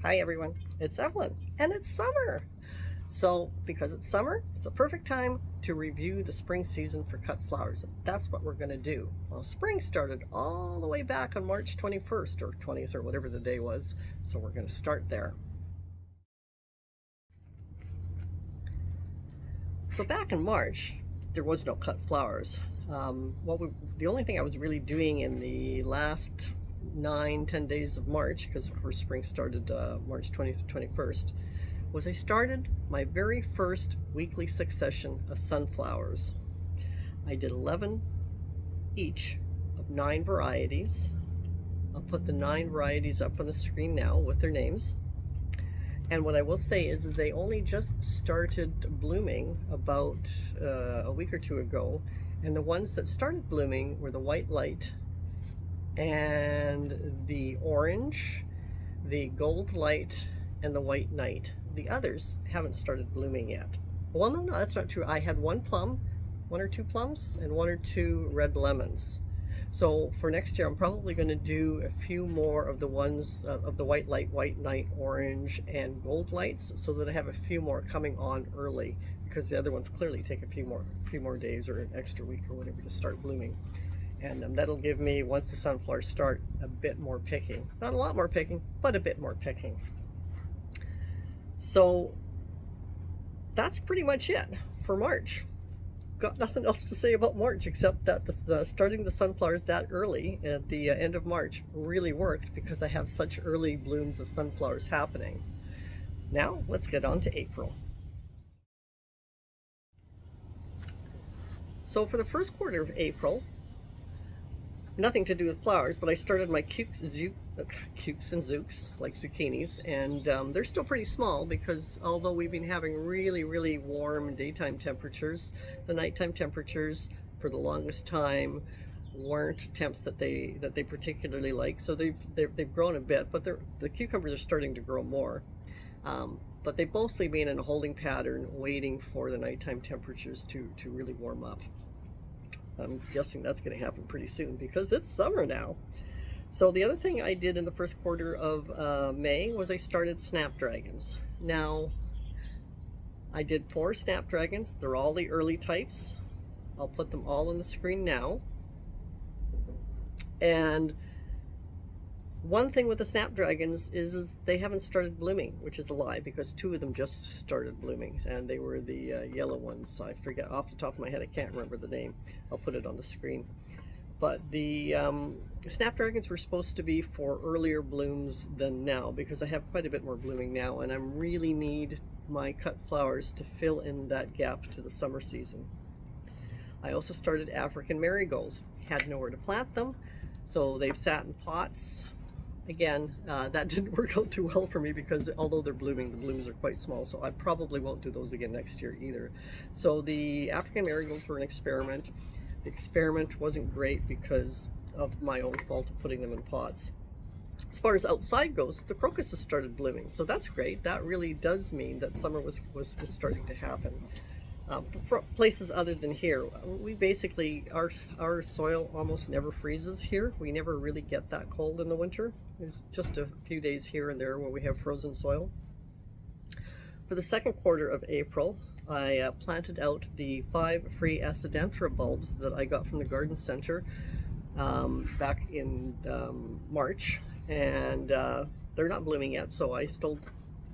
Hi everyone, it's Evelyn, and it's summer. So because it's summer, it's a perfect time to review the spring season for cut flowers. And that's what we're gonna do. Well, spring started all the way back on March 21st or 20th or whatever the day was. So we're gonna start there. So back in March, there was no cut flowers. The only thing I was really doing in the last 9-10 days of March, because of course spring started March 20th to 21st, was I started my very first weekly succession of sunflowers. I did 11 each of 9 varieties. I'll put the 9 varieties up on the screen now with their names. And what I will say is they only just started blooming about a week or two ago. And the ones that started blooming were the white light and the orange, the gold light, and the white night. The others haven't started blooming yet. Well, no, that's not true. I had 1 plum, 1 or 2 plums, and 1 or 2 red lemons. So for next year, I'm probably going to do a few more of the ones of the white light, white night, orange, and gold lights, so that I have a few more coming on early, because the other ones clearly take a few more days or an extra week or whatever to start blooming. And that'll give me, once the sunflowers start, a bit more picking. Not a lot more picking, but a bit more picking. So that's pretty much it for March. Got nothing else to say about March except that starting the sunflowers that early at the end of March really worked, because I have such early blooms of sunflowers happening. Now let's get on to April. So for the first quarter of April, nothing to do with flowers, but I started my cukes and zooks, like zucchinis, and they're still pretty small, because although we've been having really warm daytime temperatures, the nighttime temperatures for the longest time weren't temps that they particularly like. So they've grown a bit, but the cucumbers are starting to grow more. But they've mostly been in a holding pattern, waiting for the nighttime temperatures to really warm up. I'm guessing that's going to happen pretty soon, because it's summer now. So the other thing I did in the first quarter of May was I started snapdragons. Now, I did 4 snapdragons. They're all the early types. I'll put them all on the screen now. And one thing with the snapdragons is they haven't started blooming, which is a lie, because 2 of them just started blooming, and they were the yellow ones. I forget off the top of my head, I can't remember the name. I'll put it on the screen. But the snapdragons were supposed to be for earlier blooms than now, because I have quite a bit more blooming now, and I really need my cut flowers to fill in that gap to the summer season. I also started African marigolds. Had nowhere to plant them, so they've sat in pots. Again, that didn't work out too well for me, because although they're blooming, the blooms are quite small, so I probably won't do those again next year either. So the African marigolds were an experiment. The experiment wasn't great because of my own fault of putting them in pots. As far as outside goes, the crocuses started blooming, so that's great. That really does mean that summer was starting to happen. For places other than here, we basically, our soil almost never freezes here. We never really get that cold in the winter. There's just a few days here and there where we have frozen soil. For the second quarter of April, I planted out the 5 free Acidanthera bulbs that I got from the garden center back in March, and they're not blooming yet, so I still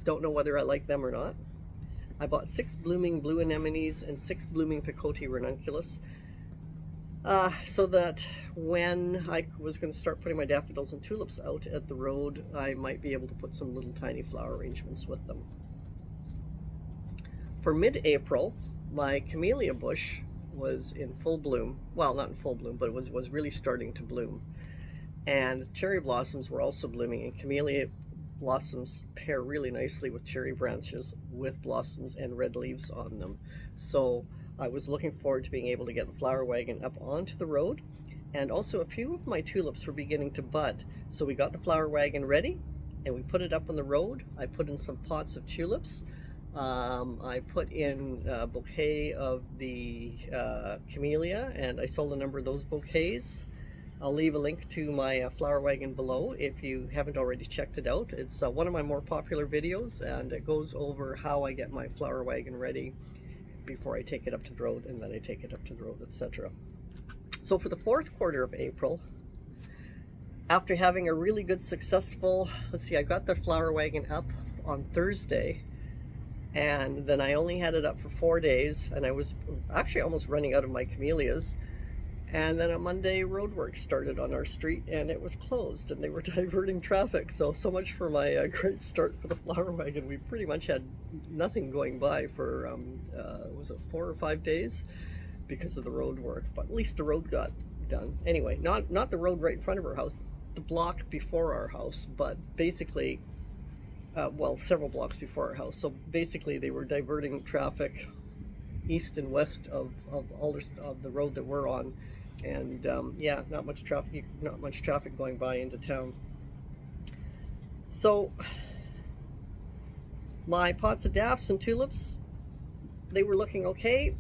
don't know whether I like them or not. I bought 6 blooming blue anemones and 6 blooming Picote ranunculus, so that when I was going to start putting my daffodils and tulips out at the road, I might be able to put some little tiny flower arrangements with them. For mid-April, my camellia bush was in full bloom. Well, not in full bloom, but it was really starting to bloom. And cherry blossoms were also blooming, and camellia blossoms pair really nicely with cherry branches with blossoms and red leaves on them. So I was looking forward to being able to get the flower wagon up onto the road. And also a few of my tulips were beginning to bud. So we got the flower wagon ready and we put it up on the road. I put in some pots of tulips. I put in a bouquet of the camellia, and I sold a number of those bouquets. I'll leave a link to my flower wagon below if you haven't already checked it out. It's one of my more popular videos, and it goes over how I get my flower wagon ready before I take it up to the road, and then I take it up to the road, etc. So for the fourth quarter of April, after having a really good successful, let's see, I got the flower wagon up on Thursday, and then I only had it up for 4 days, and I was actually almost running out of my camellias. And then on Monday, roadwork started on our street, and it was closed, and they were diverting traffic. So much for my great start for the flower wagon. We pretty much had nothing going by for, was it 4 or 5 days because of the road work, but at least the road got done. Anyway, not the road right in front of our house, the block before our house, but basically, well, several blocks before our house. So basically they were diverting traffic east and west of the road that we're on. And yeah, not much traffic going by into town. So my pots of daffs and tulips, they were looking okay.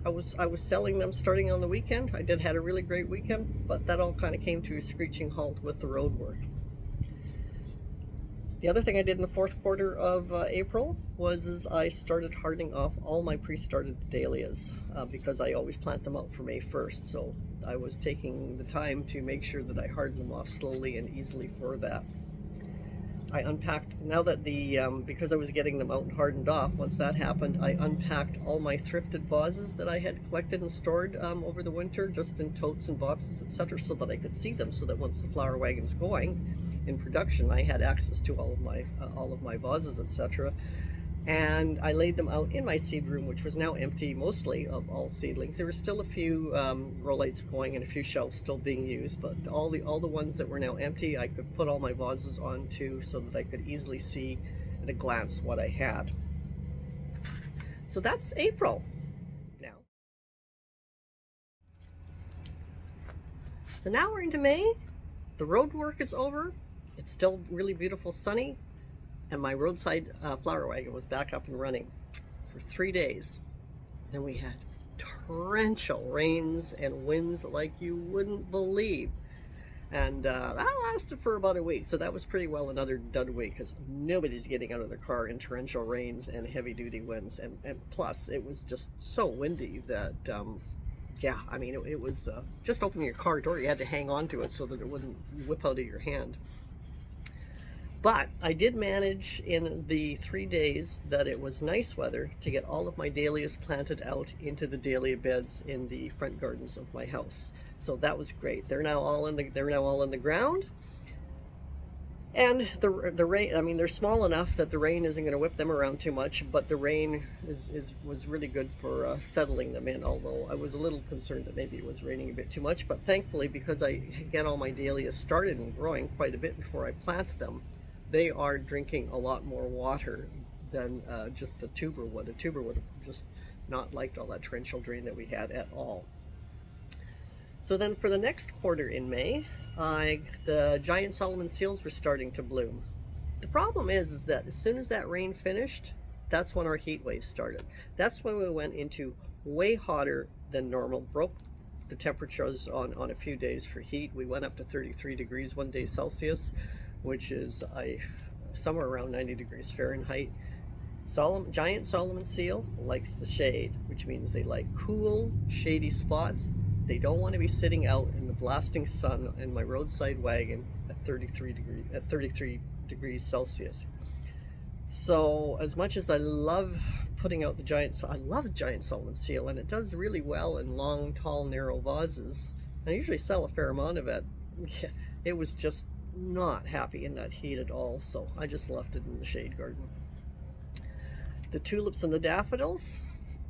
I was selling them starting on the weekend. I had a really great weekend, but that all kind of came to a screeching halt with the road work. The other thing I did in the fourth quarter of April was I started hardening off all my pre-started dahlias because I always plant them out for May 1st. So I was taking the time to make sure that I hardened them off slowly and easily for that. I unpacked, now that because I was getting them out and hardened off, once that happened, I unpacked all my thrifted vases that I had collected and stored over the winter, just in totes and boxes, etc., so that I could see them, so that once the flower wagon's going in production, I had access to all of my vases, etc. And I laid them out in my seed room, which was now empty mostly of all seedlings. There were still a few rollites going and a few shelves still being used, but all the ones that were now empty, I could put all my vases onto so that I could easily see at a glance what I had. So that's April now. So now we're into May. The road work is over. It's still really beautiful, sunny. And my roadside flower wagon was back up and running for 3 days. Then we had torrential rains and winds like you wouldn't believe. And that lasted for about a week. So that was pretty well another dud week, because nobody's getting out of their car in torrential rains and heavy duty winds. And plus it was just so windy that, yeah, I mean, it was just opening your car door. You had to hang on to it so that it wouldn't whip out of your hand. But I did manage in the 3 days that it was nice weather to get all of my dahlias planted out into the dahlia beds in the front gardens of my house. So that was great. They're now all in the ground. And the rain, I mean, they're small enough that the rain isn't going to whip them around too much, but the rain was really good for settling them in, although I was a little concerned that maybe it was raining a bit too much. But thankfully, because I get all my dahlias started and growing quite a bit before I plant them, they are drinking a lot more water than just a tuber would. A tuber would have just not liked all that torrential rain that we had at all. So then for the next quarter in May, the giant Solomon seals were starting to bloom. The problem is that as soon as that rain finished, that's when our heat wave started. That's when we went into way hotter than normal, broke the temperatures on a few days for heat. We went up to 33 degrees one day Celsius, which is somewhere around 90 degrees Fahrenheit. Giant Solomon seal likes the shade, which means they like cool, shady spots. They don't want to be sitting out in the blasting sun in my roadside wagon at 33 degrees Celsius. So as much as I love putting out I love giant Solomon seal, and it does really well in long, tall, narrow vases. I usually sell a fair amount of it. It was just not happy in that heat at all, so I just left it in the shade garden. The tulips and the daffodils,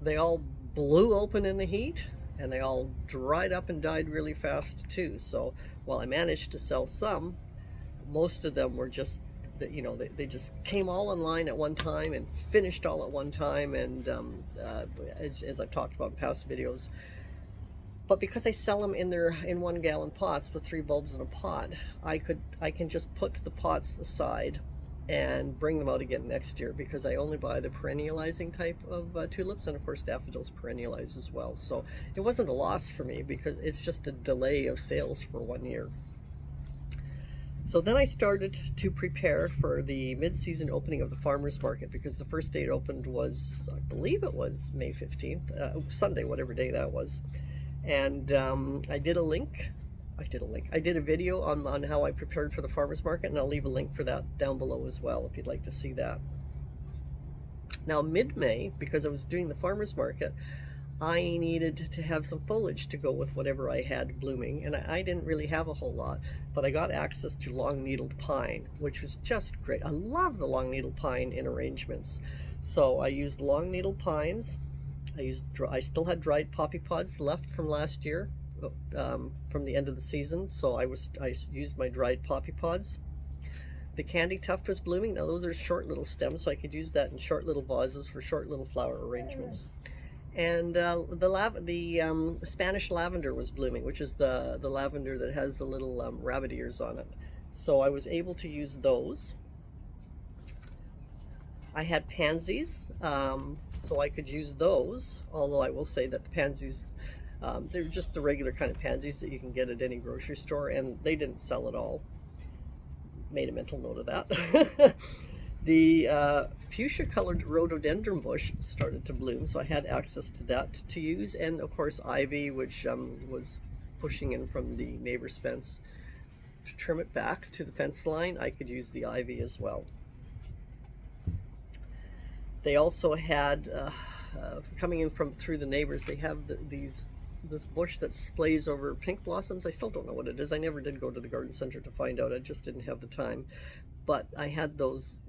they all blew open in the heat, and they all dried up and died really fast too. So while I managed to sell some, most of them were just, you know, they just came all in line at one time and finished all at one time. And as I've talked about in past videos, but because I sell them in 1 gallon pots with 3 bulbs in a pot, I can just put the pots aside and bring them out again next year, because I only buy the perennializing type of tulips, and of course daffodils perennialize as well. So it wasn't a loss for me, because it's just a delay of sales for 1 year. So then I started to prepare for the mid-season opening of the farmers market, because the first day it opened was, I believe it was May 15th, Sunday, whatever day that was. And I did a video on how I prepared for the farmers market, and I'll leave a link for that down below as well if you'd like to see that. Now mid-May, because I was doing the farmers market, I needed to have some foliage to go with whatever I had blooming, and I didn't really have a whole lot, but I got access to long-needled pine, which was just great. I love the long-needled pine in arrangements. So I used long-needled pines. I still had dried poppy pods left from last year, from the end of the season, so I used my dried poppy pods. The candy tuft was blooming. Now those are short little stems, so I could use that in short little vases for short little flower arrangements. And the Spanish lavender was blooming, which is the lavender that has the little rabbit ears on it. So I was able to use those. I had pansies, so I could use those, although I will say that the pansies, they're just the regular kind of pansies that you can get at any grocery store, and they didn't sell at all. Made a mental note of that. The fuchsia colored rhododendron bush started to bloom, so I had access to that to use, and of course ivy, which was pushing in from the neighbor's fence to trim it back to the fence line. I could use the ivy as well. They also had coming in from through the neighbors, they have this bush that splays over pink blossoms. I still don't know what it is. I never did go to the garden center to find out. I just didn't have the time. But I had those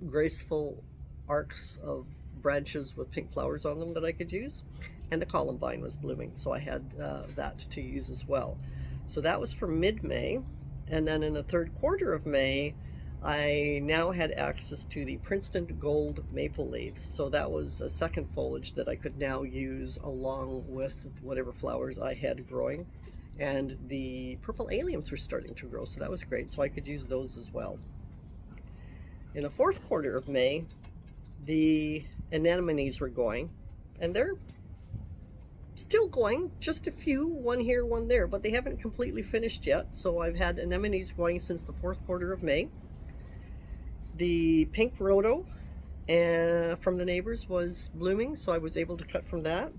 graceful arcs of branches with pink flowers on them that I could use, and the columbine was blooming, so I had that to use as well. So that was for mid-May, and then in the third quarter of May, I now had access to the Princeton Gold maple leaves. So that was a second foliage that I could now use along with whatever flowers I had growing. And the purple alliums were starting to grow, so that was great. So I could use those as well. In the fourth quarter of May, the anemones were going, and they're still going, just a few, one here, one there, but they haven't completely finished yet. So I've had anemones going since the fourth quarter of May. The pink rhodo from the neighbors was blooming, so I was able to cut from that.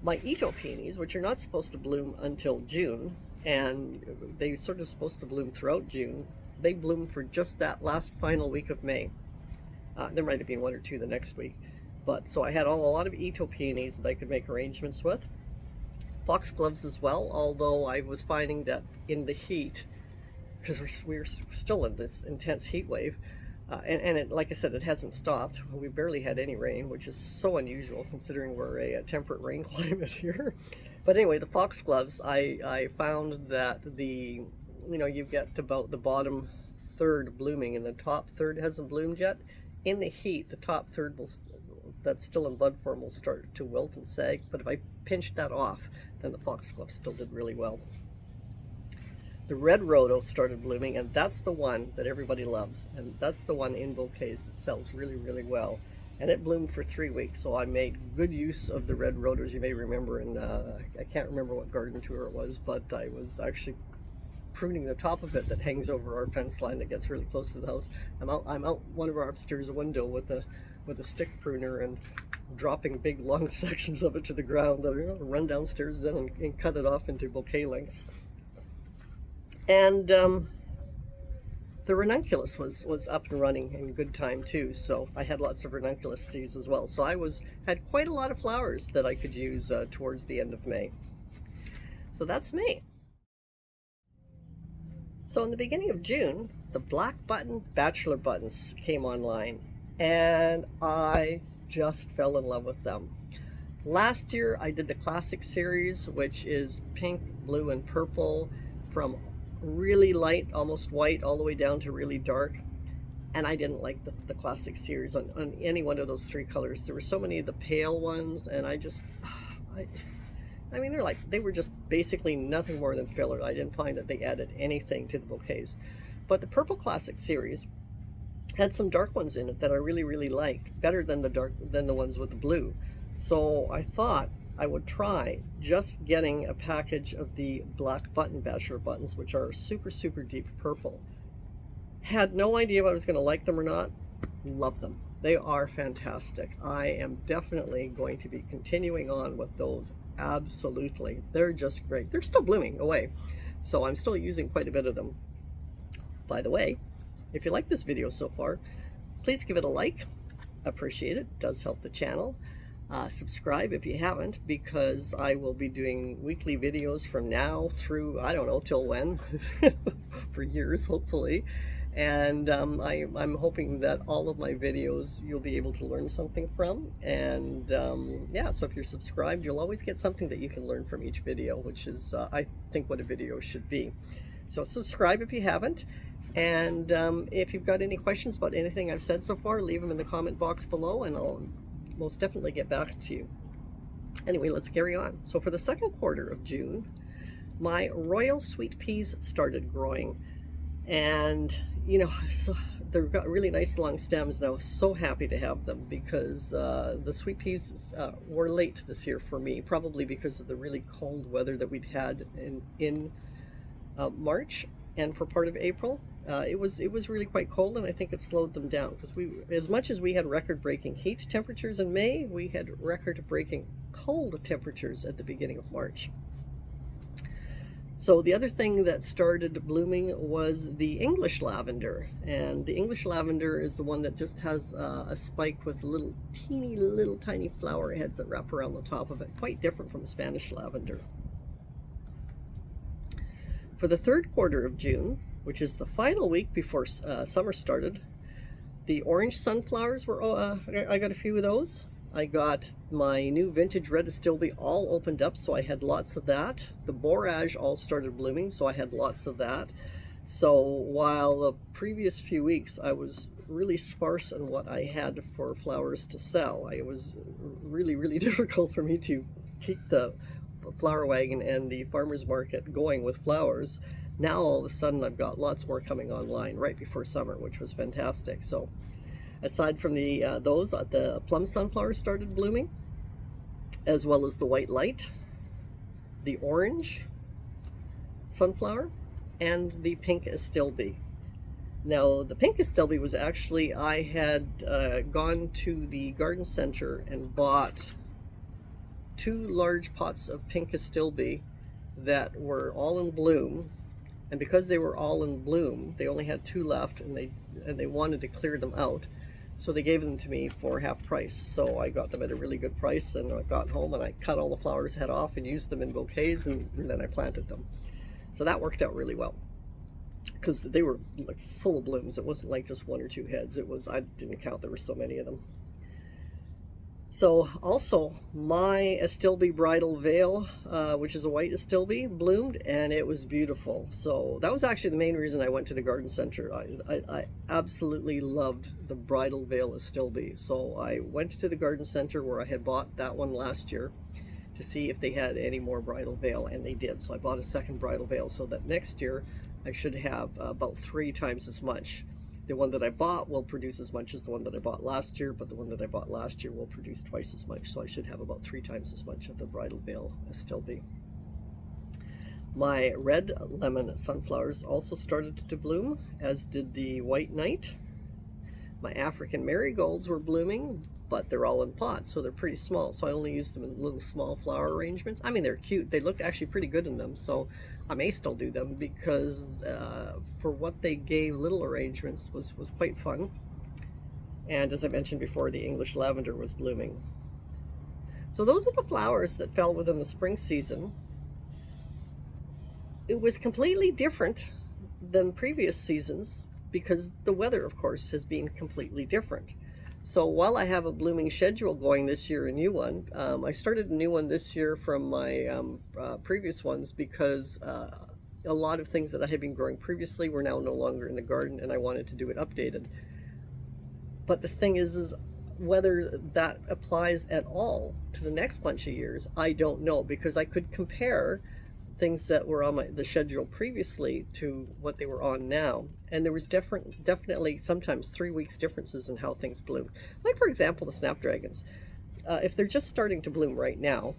My Ito peonies, which are not supposed to bloom until June, and they're sort of supposed to bloom throughout June, they bloomed for just that last final week of May. There might have been one or two the next week, but so I had a lot of Ito peonies that I could make arrangements with. Foxgloves as well, although I was finding that in the heat, because we're still in this intense heat wave, and it, like I said, it hasn't stopped. We barely had any rain, which is so unusual considering we're a temperate rain climate here. But anyway, the foxgloves, I found that you get to about the bottom third blooming, and the top third hasn't bloomed yet. In the heat, the top third that's still in bud form will start to wilt and sag, but if I pinched that off, then the foxglove still did really well. The red rhodo started blooming, and that's the one that everybody loves, and that's the one in bouquets that sells really, really well. And it bloomed for 3 weeks, so I made good use of the red rhodos. You may remember, and I can't remember what garden tour it was, but I was actually pruning the top of it that hangs over our fence line that gets really close to the house. I'm out one of our upstairs window with a stick pruner and dropping big long sections of it to the ground that are run downstairs then and cut it off into bouquet lengths. And the ranunculus was up and running in good time too, so I had lots of ranunculus to use as well. So I had quite a lot of flowers that I could use towards the end of May. So that's May. So in the beginning of June, the black button bachelor buttons came online, and I just fell in love with them. Last year I did the classic series, which is pink, blue, and purple, from really light, almost white, all the way down to really dark. And I didn't like the classic series on any one of those three colors. There were so many of the pale ones, and I mean, they were just basically nothing more than filler. I didn't find that they added anything to the bouquets. But the Purple Classic series had some dark ones in it that I really, really liked, better than the ones with the blue. So I thought I would try just getting a package of the black button bachelor buttons, which are super, super deep purple. Had no idea if I was going to like them or not. Love them. They are fantastic. I am definitely going to be continuing on with those. Absolutely. They're just great. They're still blooming away, so I'm still using quite a bit of them. By the way, if you like this video so far, please give it a like. Appreciate it. It does help the channel. Subscribe if you haven't, because I will be doing weekly videos from now through, I don't know till when, for years hopefully. And I'm hoping that all of my videos you'll be able to learn something from. And yeah, so if you're subscribed, you'll always get something that you can learn from each video, which is I think what a video should be. So subscribe if you haven't. And if you've got any questions about anything I've said so far, leave them in the comment box below and I'll most definitely get back to you. Anyway, let's carry on. So for the second quarter of June, my royal sweet peas started growing. And, you know, so they've got really nice long stems, and I was so happy to have them because the sweet peas were late this year for me, probably because of the really cold weather that we'd had in March and for part of April. It was really quite cold, and I think it slowed them down because as much as we had record-breaking heat temperatures in May, we had record-breaking cold temperatures at the beginning of March. So the other thing that started blooming was the English lavender, and the English lavender is the one that just has a spike with little tiny flower heads that wrap around the top of it, quite different from the Spanish lavender. For the third quarter of June, which is the final week before summer started, the orange sunflowers were, I got a few of those. I got my new vintage red Astilbe all opened up, so I had lots of that. The borage all started blooming, so I had lots of that. So while the previous few weeks I was really sparse in what I had for flowers to sell, it was really, really difficult for me to keep the flower wagon and the farmer's market going with flowers. Now all of a sudden I've got lots more coming online right before summer, which was fantastic. So aside from the plum sunflowers started blooming, as well as the white light, the orange sunflower, and the pink Astilbe. Now the pink Astilbe was actually, I had gone to the garden center and bought 2 large pots of pink Astilbe that were all in bloom, and because they were all in bloom, they only had 2 left, and they wanted to clear them out. So they gave them to me for half price. So I got them at a really good price, and I got home and I cut all the flowers head off and used them in bouquets, and then I planted them. So that worked out really well because they were like full of blooms. It wasn't like just 1 or 2 heads. It was, I didn't count, there were so many of them. So also my Astilbe bridal veil, which is a white Astilbe, bloomed, and it was beautiful. So that was actually the main reason I went to the garden center. I absolutely loved the bridal veil Astilbe. So I went to the garden center where I had bought that one last year to see if they had any more bridal veil, and they did. So I bought a second bridal veil so that next year I should have about 3 times as much. The one that I bought will produce as much as the one that I bought last year, but the one that I bought last year will produce twice as much, so I should have about 3 times as much of the bridal veil Astilbe. My red lemon sunflowers also started to bloom, as did the white knight. My African marigolds were blooming, but they're all in pots, so they're pretty small, so I only used them in little small flower arrangements. I mean, they're cute. They looked actually pretty good in them, so I may still do them because for what they gave, little arrangements was quite fun. And as I mentioned before, the English lavender was blooming. So those are the flowers that fell within the spring season. It was completely different than previous seasons because the weather, of course, has been completely different. So while I have a blooming schedule going this year, a new one, I started a new one this year from my previous ones because a lot of things that I had been growing previously were now no longer in the garden, and I wanted to do it updated. But the thing is whether that applies at all to the next bunch of years, I don't know, because I could compare things that were on the schedule previously to what they were on now, and there was definitely sometimes 3 weeks differences in how things bloom. Like, for example, the snapdragons. If they're just starting to bloom right now,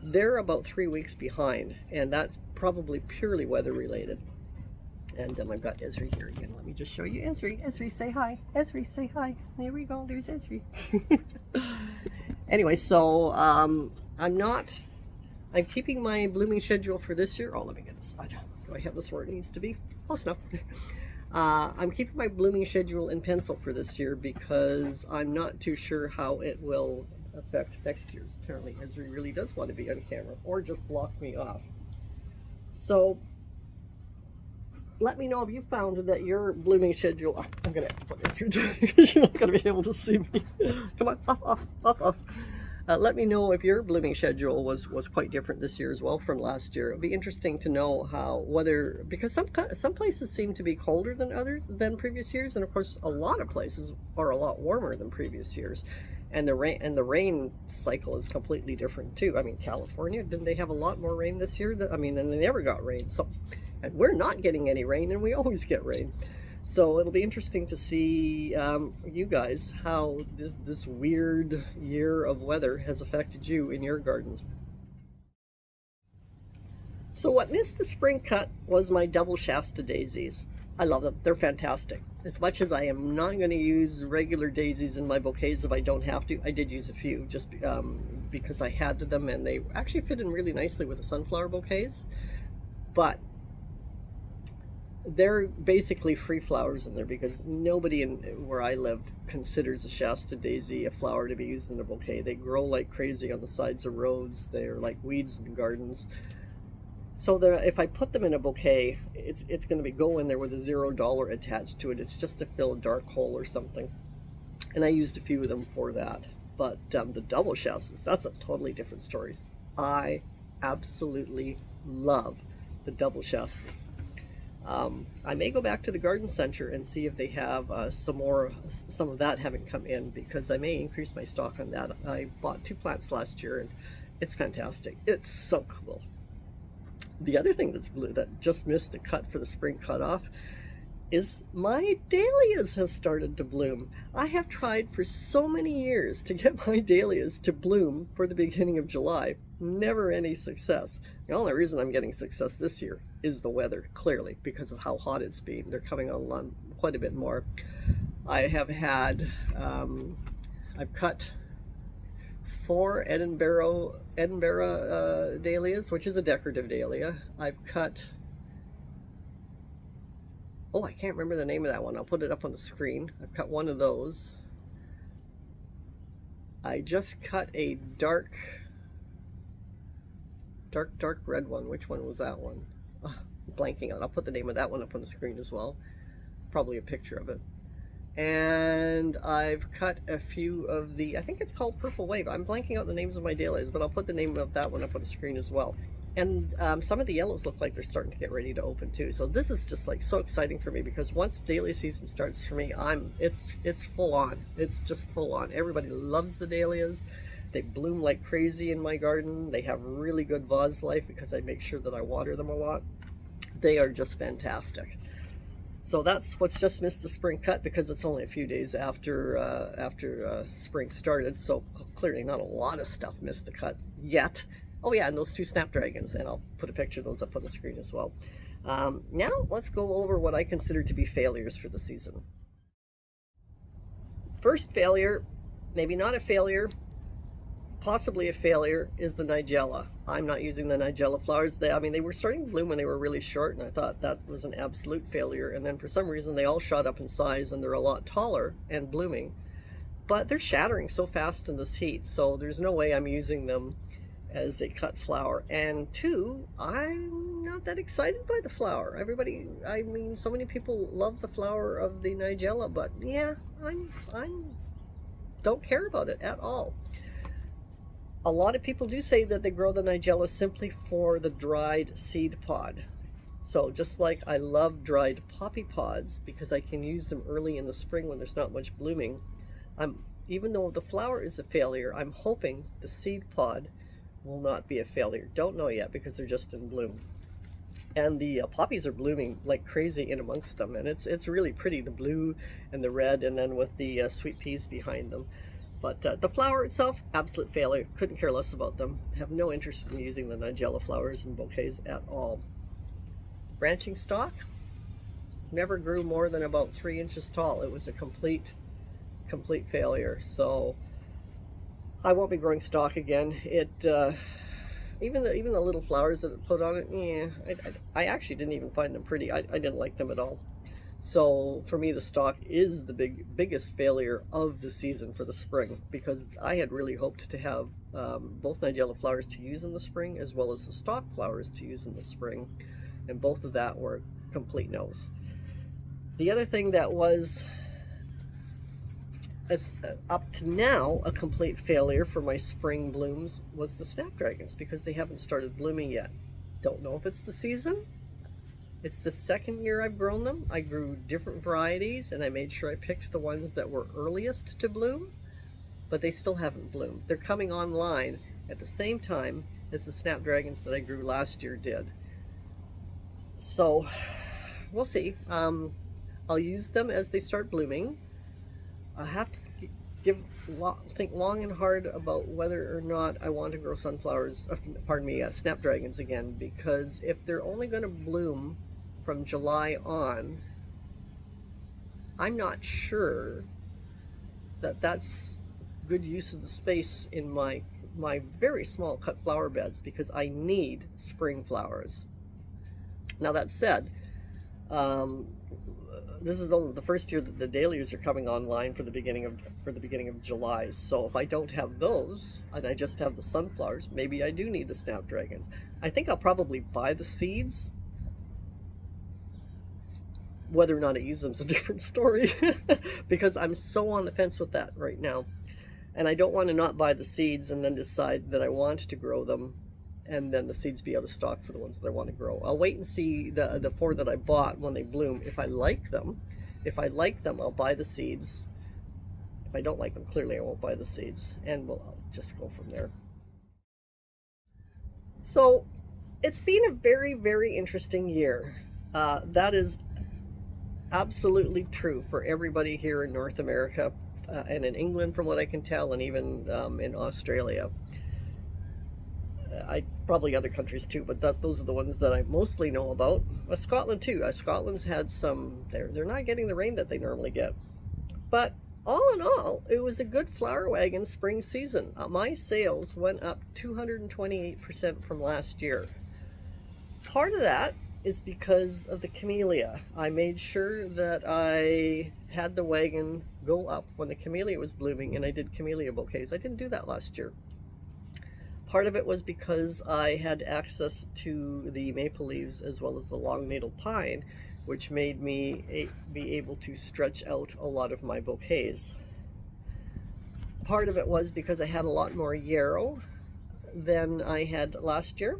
they're about 3 weeks behind, and that's probably purely weather related. And I've got Esri here again. Let me just show you Esri. Esri, say hi. Esri, say hi. There we go. There's Esri. Anyway, so I'm keeping my blooming schedule for this year. Oh, let me get this. Do I have this where it needs to be? Close enough. I'm keeping my blooming schedule in pencil for this year because I'm not too sure how it will affect next year's. Apparently, Esri really does want to be on camera or just block me off. So let me know if you found that your blooming schedule. I'm going to have to put Esri down because you're not going to be able to see me. Come on, off. Let me know if your blooming schedule was quite different this year as well from last year. It'd be interesting to know because some places seem to be colder than previous years, and of course a lot of places are a lot warmer than previous years, and the rain cycle is completely different too. I mean, California, didn't they have a lot more rain this year? And they never got rain. So, and we're not getting any rain, and we always get rain. So it'll be interesting to see you guys how this weird year of weather has affected you in your gardens. So what missed the spring cut was my double Shasta daisies. I love them. They're fantastic. As much as I am not going to use regular daisies in my bouquets if I don't have to, I did use a few just because I had them, and they actually fit in really nicely with the sunflower bouquets. But they're basically free flowers in there because nobody where I live considers a Shasta daisy a flower to be used in a bouquet. They grow like crazy on the sides of roads. They're like weeds in gardens. So if I put them in a bouquet, it's going to go in there with a $0 attached to it. It's just to fill a dark hole or something. And I used a few of them for that. But the double Shastas, that's a totally different story. I absolutely love the double Shastas. I may go back to the garden center and see if they have some of that having come in, because I may increase my stock on that. I bought 2 plants last year and it's fantastic. It's so cool. The other thing that's blue that just missed the cut for the spring cutoff is my dahlias have started to bloom. I have tried for so many years to get my dahlias to bloom for the beginning of July. Never any success. The only reason I'm getting success this year is the weather, clearly, because of how hot it's been. They're coming on quite a bit more. I have had, I've cut 4 Edinburgh dahlias, which is a decorative dahlia. I've cut, oh, I can't remember the name of that one. I'll put it up on the screen. I've cut one of those. I just cut a dark red one. Which one was that one? Oh, blanking out. I'll put the name of that one up on the screen as well. Probably a picture of it. And I've cut a few of I think it's called Purple Wave. I'm blanking out the names of my dahlias, but I'll put the name of that one up on the screen as well. And some of the yellows look like they're starting to get ready to open too. So this is just like so exciting for me, because once dahlia season starts for me, it's full on. It's just full on. Everybody loves the dahlias. They bloom like crazy in my garden. They have really good vase life because I make sure that I water them a lot. They are just fantastic. So that's what's just missed the spring cut, because it's only a few days after spring started. So clearly not a lot of stuff missed the cut yet. Oh yeah, and those 2 snapdragons, and I'll put a picture of those up on the screen as well. Now let's go over what I consider to be failures for the season. First failure, maybe not a failure, possibly a failure, is the nigella. I'm not using the nigella flowers. They were starting to bloom when they were really short, and I thought that was an absolute failure. And then for some reason they all shot up in size and they're a lot taller and blooming. But they're shattering so fast in this heat, so there's no way I'm using them as a cut flower. And 2, I'm not that excited by the flower. So many people love the flower of the nigella, but yeah, I don't care about it at all. A lot of people do say that they grow the nigella simply for the dried seed pod. So just like I love dried poppy pods because I can use them early in the spring when there's not much blooming, even though the flower is a failure, I'm hoping the seed pod will not be a failure. Don't know yet because they're just in bloom. and the poppies are blooming like crazy in amongst them, and it's really pretty, the blue and the red, and then with the sweet peas behind them. But the flower itself, absolute failure. Couldn't care less about them. Have no interest in using the nigella flowers in bouquets at all. Branching stalk never grew more than about 3 inches tall. It was a complete failure. So I won't be growing stalk again. It even the little flowers that it put on it, yeah, I actually didn't even find them pretty. I didn't like them at all. So for me, the stalk is the biggest failure of the season for the spring, because I had really hoped to have both nigella flowers to use in the spring as well as the stalk flowers to use in the spring, and both of that were complete no's. The other thing that was, up to now, a complete failure for my spring blooms was the snapdragons, because they haven't started blooming yet. Don't know if it's the season. It's the second year I've grown them. I grew different varieties, and I made sure I picked the ones that were earliest to bloom, but they still haven't bloomed. They're coming online at the same time as the snapdragons that I grew last year did. So we'll see. I'll use them as they start blooming. I have to think long and hard about whether or not I want to grow sunflowers, snapdragons again, because if they're only going to bloom from July on, I'm not sure that that's good use of the space in my very small cut flower beds, because I need spring flowers. Now that said, this is only the first year that the dahlias are coming online for the beginning of July. So if I don't have those and I just have the sunflowers, maybe I do need the snapdragons. I think I'll probably buy the seeds. Whether or not I use them is a different story, because I'm so on the fence with that right now. And I don't want to not buy the seeds and then decide that I want to grow them, and then the seeds be out of stock for the ones that I want to grow. I'll wait and see the 4 that I bought when they bloom. If I like them, I'll buy the seeds. If I don't like them, clearly I won't buy the seeds, and I'll just go from there. So it's been a very, very interesting year. That is absolutely true for everybody here in North America, and in England, from what I can tell, and even in Australia. Probably other countries too, but those are the ones that I mostly know about. Scotland too. Scotland's had some. They're not getting the rain that they normally get, but all in all, it was a good flower wagon spring season. My sales went up 228% from last year. Part of that is because of the camellia. I made sure that I had the wagon go up when the camellia was blooming, and I did camellia bouquets. I didn't do that last year. Part of it was because I had access to the maple leaves as well as the long natal pine, which made me be able to stretch out a lot of my bouquets. Part of it was because I had a lot more yarrow than I had last year.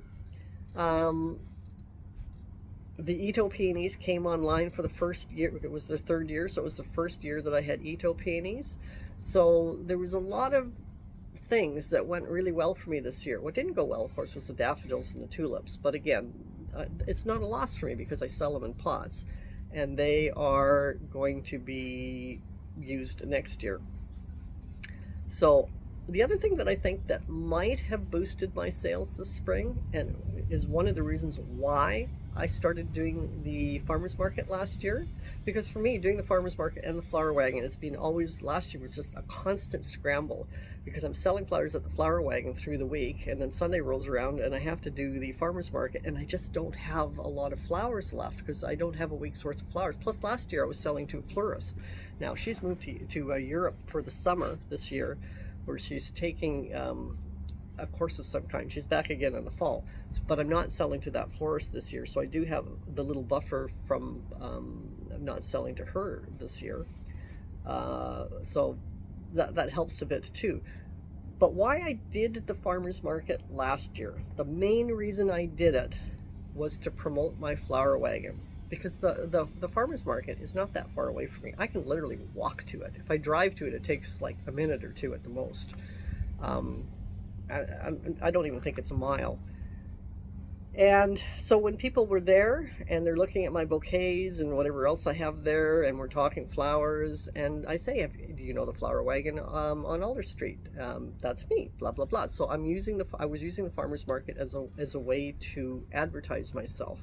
The Ito peonies came online for the first year. It was the third year, so it was the first year that I had Ito peonies. So there was a lot of things that went really well for me this year. What didn't go well, of course, was the daffodils and the tulips. But again, it's not a loss for me because I sell them in pots, and they are going to be used next year. So the other thing that I think that might have boosted my sales this spring, and is one of the reasons why I started doing the farmers market last year, because for me, doing the farmers market and the flower wagon, it's been always, last year was just a constant scramble, because I'm selling flowers at the flower wagon through the week, and then Sunday rolls around and I have to do the farmers market, and I just don't have a lot of flowers left because I don't have a week's worth of flowers. Plus last year I was selling to a florist. Now she's moved to Europe for the summer this year, where she's taking a course of some kind. She's back again in the fall, but I'm not selling to that florist this year, so I do have the little buffer from not selling to her this year. So that helps a bit too. But why I did the farmers market last year, the main reason I did it was to promote my flower wagon, because the farmers market is not that far away from me. I can literally walk to it. If I drive to it, it takes like a minute or two at the most. I don't even think it's a mile. And so when people were there and they're looking at my bouquets and whatever else I have there, and we're talking flowers, and I say, "Do you know the Flower Wagon on Alder Street?" That's me, blah blah blah. So I was using the farmers market as a way to advertise myself.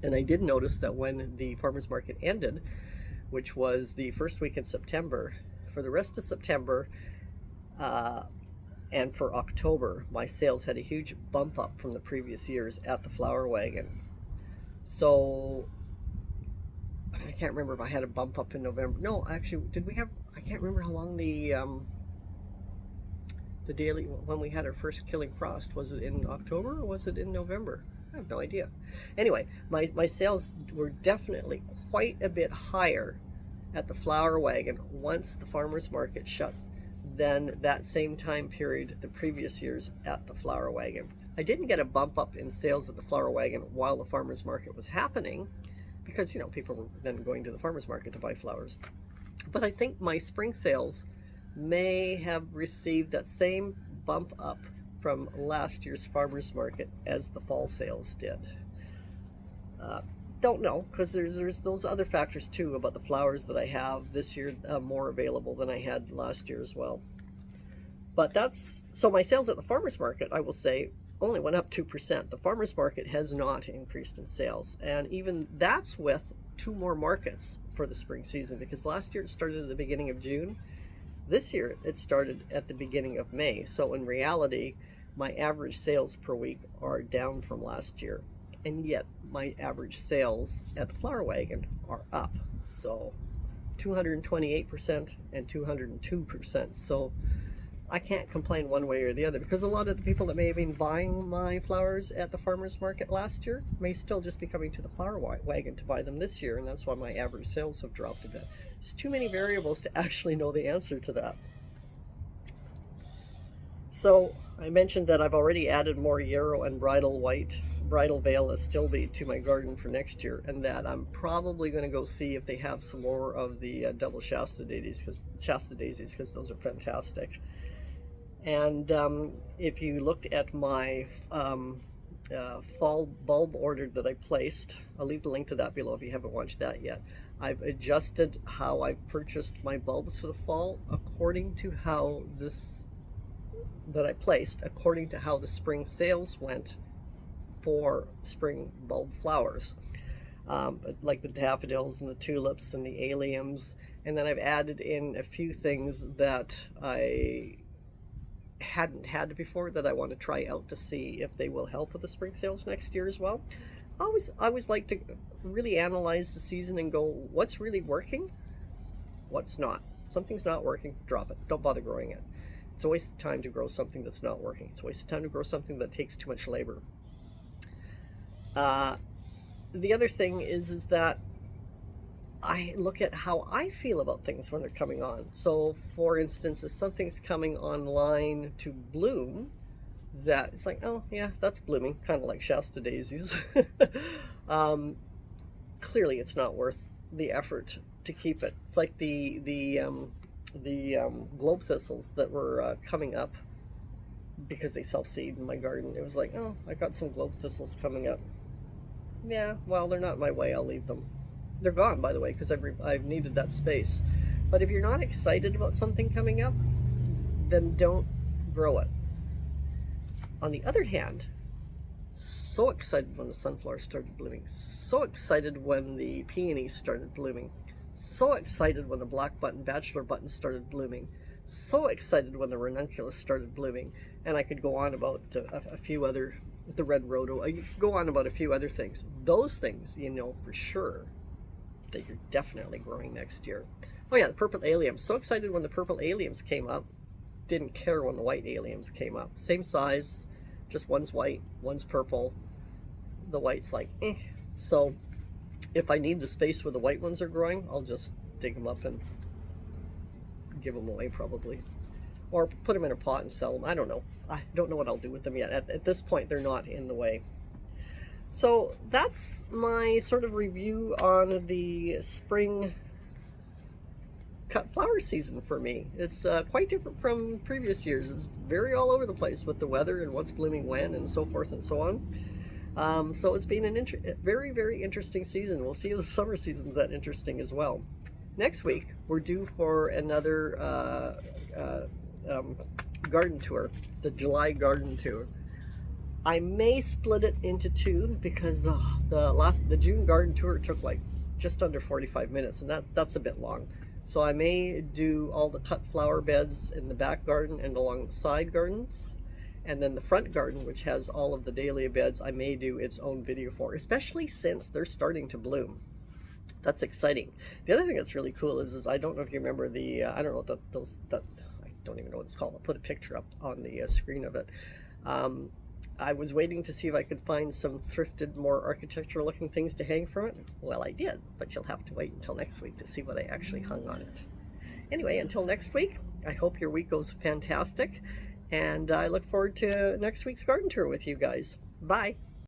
And I did notice that when the farmers market ended, which was the first week in September, for the rest of September, uh, and for October, my sales had a huge bump up from the previous years at the Flower Wagon. So I can't remember if I had a bump up in November. No, actually, did we have? I can't remember how long the daily when we had our first Killing Frost. Was it in October or was it in November? I have no idea. Anyway, my sales were definitely quite a bit higher at the Flower Wagon once the farmers market shut than that same time period the previous years at the Flower Wagon. I didn't get a bump up in sales at the Flower Wagon while the farmers market was happening, because people were then going to the farmers market to buy flowers. But I think my spring sales may have received that same bump up from last year's farmers market as the fall sales did. Don't know, because there's those other factors too about the flowers that I have this year more available than I had last year as well. But that's so my sales at the farmers market, I will say, only went up 2%. The farmers market has not increased in sales, and even that's with two more markets for the spring season, because last year it started at the beginning of June. This year it started at the beginning of May. So in reality, my average sales per week are down from last year, and yet my average sales at the Flower Wagon are up. So 228% and 202%. So I can't complain one way or the other, because a lot of the people that may have been buying my flowers at the farmers market last year may still just be coming to the Flower Wagon to buy them this year, and that's why my average sales have dropped a bit. There's too many variables to actually know the answer to that. So I mentioned that I've already added more yarrow and bridal white, bridal veil astilbe to my garden for next year, and that I'm probably going to go see if they have some more of the double Shasta daisies, because those are fantastic. And if you looked at my fall bulb order that I placed, I'll leave the link to that below if you haven't watched that yet. I've adjusted how I've purchased my bulbs for the fall according to how according to how the spring sales went for spring bulb flowers, like the daffodils and the tulips and the alliums. And then I've added in a few things that I hadn't had before that I want to try out to see if they will help with the spring sales next year as well. I always like to really analyze the season and go, what's really working, what's not. Something's not working, drop it. Don't bother growing it. It's a waste of time to grow something that's not working. It's a waste of time to grow something that takes too much labor. The other thing is that I look at how I feel about things when they're coming on. So, for instance, if something's coming online to bloom, that it's like, oh yeah, that's blooming, kind of like Shasta daisies. Clearly, it's not worth the effort to keep it. It's like the globe thistles that were coming up because they self-seed in my garden. It was like, oh, I got some globe thistles coming up. Yeah, well, they're not my way. I'll leave them. They're gone, by the way, because I've needed that space. But if you're not excited about something coming up, then don't grow it. On the other hand, so excited when the sunflowers started blooming, so excited when the peonies started blooming, so excited when the black button, bachelor buttons started blooming, so excited when the ranunculus started blooming. And I could go on about a few other, the red rhodo, I could go on about a few other things. Those things, you know for sure that you're definitely growing next year. Oh yeah, the purple alliums. So excited when the purple alliums came up. Didn't care when the white alliums came up. Same size, just one's white, one's purple. The white's like, eh. So if I need the space where the white ones are growing, I'll just dig them up and give them away probably. Or put them in a pot and sell them. I don't know. I don't know what I'll do with them yet. At this point, they're not in the way. So that's my sort of review on the spring cut flower season for me. It's quite different from previous years. It's very all over the place with the weather and what's blooming when and so forth and so on. So it's been a very, very interesting season. We'll see if the summer season's that interesting as well. Next week, we're due for another garden tour, the July garden tour. I may split it into two because the June garden tour took like just under 45 minutes, and that's a bit long. So I may do all the cut flower beds in the back garden and along the side gardens. And then the front garden, which has all of the dahlia beds, I may do its own video for, especially since they're starting to bloom. That's exciting. The other thing that's really cool is I don't know if you remember I don't know that I don't even know what it's called. I'll put a picture up on the screen of it. I was waiting to see if I could find some thrifted, more architectural looking things to hang from it. Well, I did, but you'll have to wait until next week to see what I actually hung on it. Anyway, until next week, I hope your week goes fantastic, and I look forward to next week's garden tour with you guys. Bye.